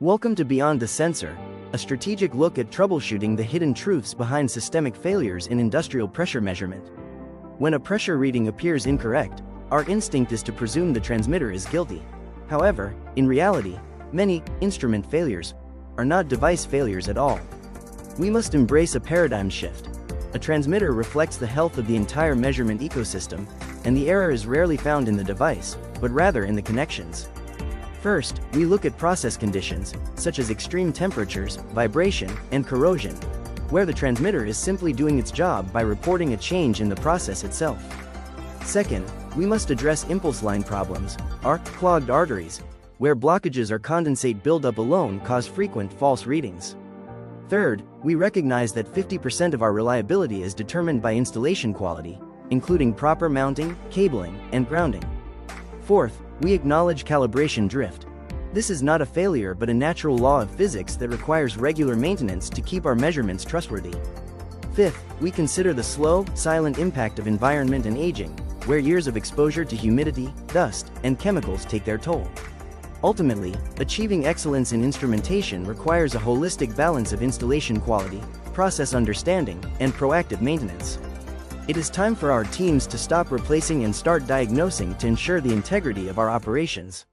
Welcome to Beyond the Sensor, a strategic look at troubleshooting the hidden truths behind systemic failures in industrial pressure measurement. When a pressure reading appears incorrect, our instinct is to presume the transmitter is guilty. However, in reality, many instrument failures are not device failures at all. We must embrace a paradigm shift. A transmitter reflects the health of the entire measurement ecosystem, and the error is rarely found in the device, but rather in the connections. First, we look at process conditions, such as extreme temperatures, vibration, and corrosion, where the transmitter is simply doing its job by reporting a change in the process itself. Second, we must address impulse line problems, or clogged arteries, where blockages or condensate buildup alone cause frequent false readings. Third, we recognize that 50% of our reliability is determined by installation quality, including proper mounting, cabling, and grounding. Fourth, we acknowledge calibration drift. This is not a failure but a natural law of physics that requires regular maintenance to keep our measurements trustworthy. Fifth, we consider the slow, silent impact of environment and aging, where years of exposure to humidity, dust, and chemicals take their toll. Ultimately, achieving excellence in instrumentation requires a holistic balance of installation quality, process understanding, and proactive maintenance. It is time for our teams to stop replacing and start diagnosing to ensure the integrity of our operations.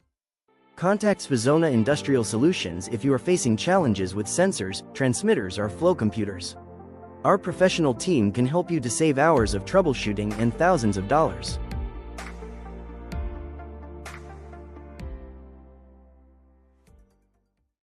Contact Svizona Industrial Solutions if you are facing challenges with sensors, transmitters, or flow computers. Our professional team can help you to save hours of troubleshooting and thousands of dollars.